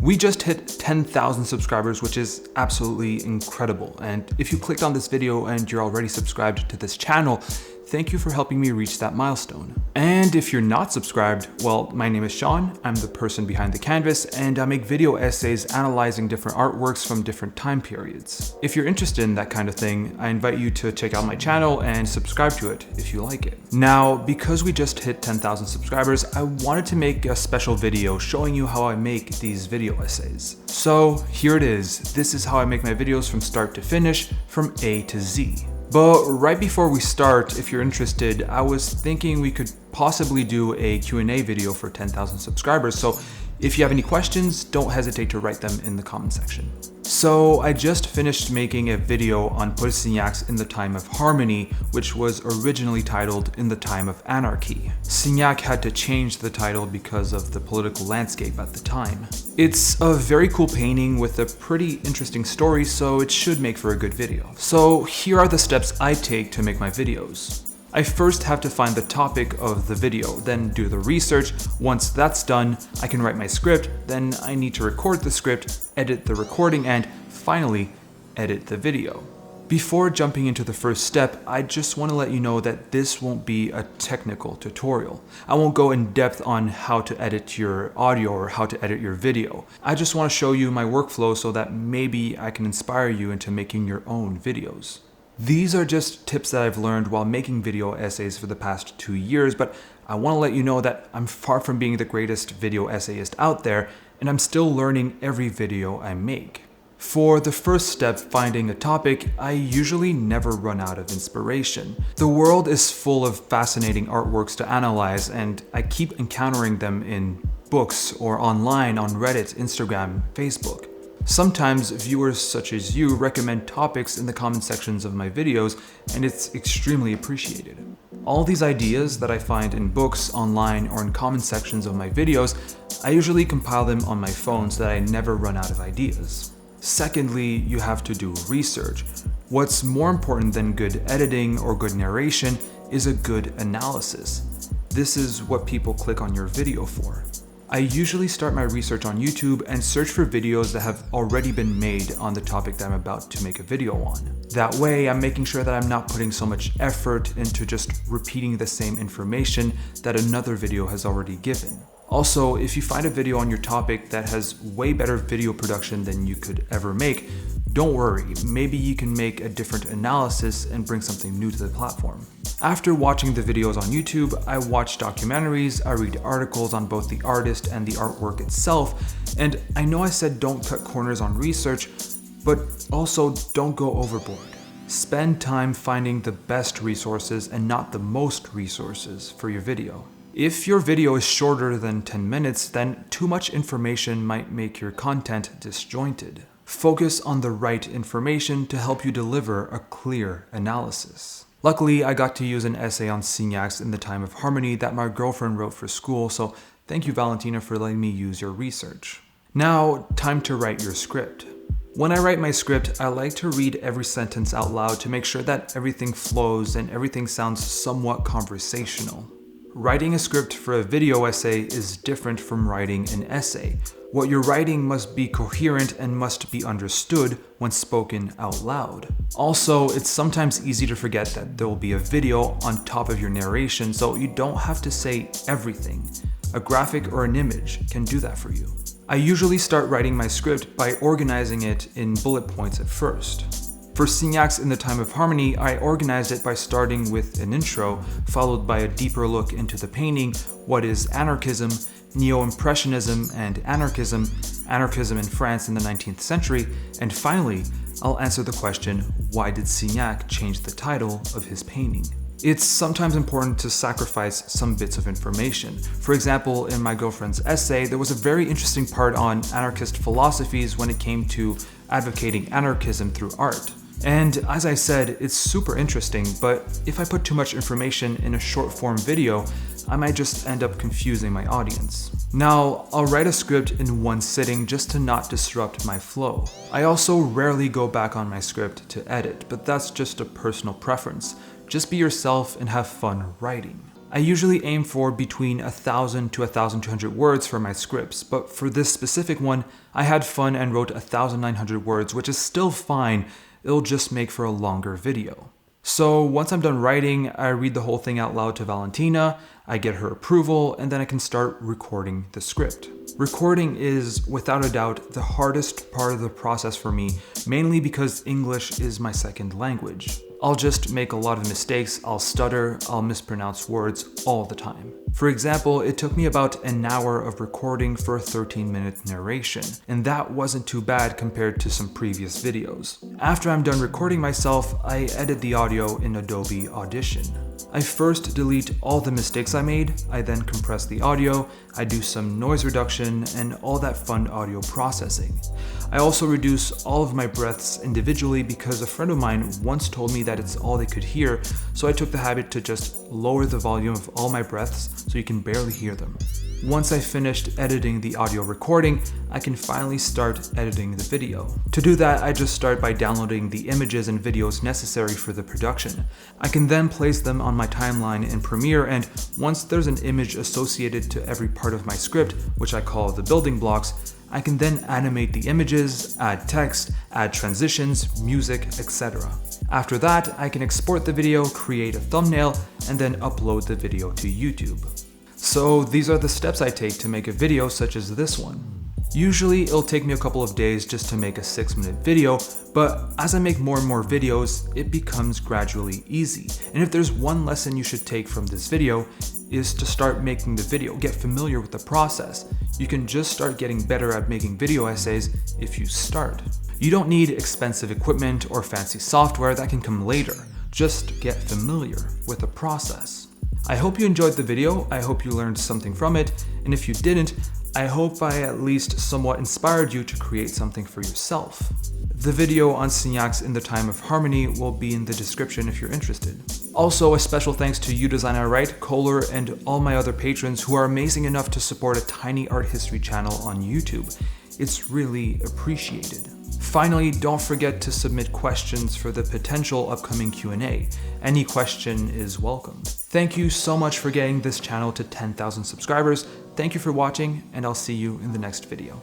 We just hit 10,000 subscribers, which is absolutely incredible. And if you clicked on this video and you're already subscribed to this channel, thank you for helping me reach that milestone. And if you're not subscribed, well, my name is Sean, I'm the person behind the canvas, and I make video essays analyzing different artworks from different time periods. If you're interested in that kind of thing, I invite you to check out my channel and subscribe to it if you like it. Now, because we just hit 10,000 subscribers, I wanted to make a special video showing you how I make these video essays. So here it is. This is how I make my videos from start to finish, from A to Z. But right before we start, if you're interested, I was thinking we could possibly do a Q&A video for 10,000 subscribers. So if you have any questions, don't hesitate to write them in the comment section. So I just finished making a video on Paul Signac's In the Time of Harmony, which was originally titled In the Time of Anarchy. Signac had to change the title because of the political landscape at the time. It's a very cool painting with a pretty interesting story, so it should make for a good video. So here are the steps I take to make my videos. I first have to find the topic of the video, then do the research. Once that's done, I can write my script, then I need to record the script, edit the recording, and finally, edit the video. Before jumping into the first step, I just want to let you know that this won't be a technical tutorial. I won't go in depth on how to edit your audio or how to edit your video. I just want to show you my workflow so that maybe I can inspire you into making your own videos. These are just tips that I've learned while making video essays for the past 2 years, but I want to let you know that I'm far from being the greatest video essayist out there, and I'm still learning every video I make. For the first step, finding a topic, I usually never run out of inspiration. The world is full of fascinating artworks to analyze, and I keep encountering them in books or online on Reddit, Instagram, Facebook. Sometimes viewers such as you recommend topics in the comment sections of my videos, and it's extremely appreciated. All these ideas that I find in books, online, or in comment sections of my videos, I usually compile them on my phone so that I never run out of ideas. Secondly, you have to do research. What's more important than good editing or good narration is a good analysis. This is what people click on your video for. I usually start my research on YouTube and search for videos that have already been made on the topic that I'm about to make a video on. That way, I'm making sure that I'm not putting so much effort into just repeating the same information that another video has already given. Also, if you find a video on your topic that has way better video production than you could ever make, don't worry, maybe you can make a different analysis and bring something new to the platform. After watching the videos on YouTube, I watch documentaries, I read articles on both the artist and the artwork itself, and I know I said don't cut corners on research, but also don't go overboard. Spend time finding the best resources and not the most resources for your video. If your video is shorter than 10 minutes, then too much information might make your content disjointed. Focus on the right information to help you deliver a clear analysis. Luckily, I got to use an essay on Signac's In the Time of Harmony that my girlfriend wrote for school, so thank you, Valentina, for letting me use your research. Now, time to write your script. When I write my script, I like to read every sentence out loud to make sure that everything flows and everything sounds somewhat conversational. Writing a script for a video essay is different from writing an essay. What you're writing must be coherent and must be understood when spoken out loud. Also, it's sometimes easy to forget that there will be a video on top of your narration, so you don't have to say everything. A graphic or an image can do that for you. I usually start writing my script by organizing it in bullet points at first. For Signac's In the Time of Harmony, I organized it by starting with an intro, followed by a deeper look into the painting, what is anarchism, Neo-Impressionism and anarchism, anarchism in France in the 19th century, and finally, I'll answer the question, why did Signac change the title of his painting? It's sometimes important to sacrifice some bits of information. For example, in my girlfriend's essay, there was a very interesting part on anarchist philosophies when it came to advocating anarchism through art. And as I said, it's super interesting, but if I put too much information in a short form video, I might just end up confusing my audience. Now, I'll write a script in one sitting just to not disrupt my flow. I also rarely go back on my script to edit, but that's just a personal preference. Just be yourself and have fun writing. I usually aim for between 1,000 to 1,200 words for my scripts, but for this specific one, I had fun and wrote 1,900 words, which is still fine. It'll just make for a longer video. So once I'm done writing, I read the whole thing out loud to Valentina, I get her approval, and then I can start recording the script. Recording is, without a doubt, the hardest part of the process for me, mainly because English is my second language. I'll just make a lot of mistakes, I'll stutter, I'll mispronounce words all the time. For example, it took me about an hour of recording for a 13-minute narration, and that wasn't too bad compared to some previous videos. After I'm done recording myself, I edit the audio in Adobe Audition. I first delete all the mistakes I made, I then compress the audio, I do some noise reduction, and all that fun audio processing. I also reduce all of my breaths individually because a friend of mine once told me that it's all they could hear, so I took the habit to just lower the volume of all my breaths so you can barely hear them. Once I finished editing the audio recording, I can finally start editing the video. To do that, I just start by downloading the images and videos necessary for the production. I can then place them on my timeline in Premiere, and once there's an image associated to every part of my script, which I call the building blocks, I can then animate the images, add text, add transitions, music, etc. After that, I can export the video, create a thumbnail, and then upload the video to YouTube. So these are the steps I take to make a video such as this one. Usually it'll take me a couple of days just to make a 6-minute video, but as I make more and more videos, it becomes gradually easy. And if there's one lesson you should take from this video, is to start making the video, get familiar with the process. You can just start getting better at making video essays if you start. You don't need expensive equipment or fancy software, that can come later. Just get familiar with the process. I hope you enjoyed the video, I hope you learned something from it, and if you didn't, I hope I at least somewhat inspired you to create something for yourself. The video on Signac's In the Time of Harmony will be in the description if you're interested. Also, a special thanks to You Design I Write, Kohler, and all my other patrons who are amazing enough to support a tiny art history channel on YouTube. It's really appreciated. Finally, don't forget to submit questions for the potential upcoming Q&A. Any question is welcome. Thank you so much for getting this channel to 10,000 subscribers. Thank you for watching, and I'll see you in the next video.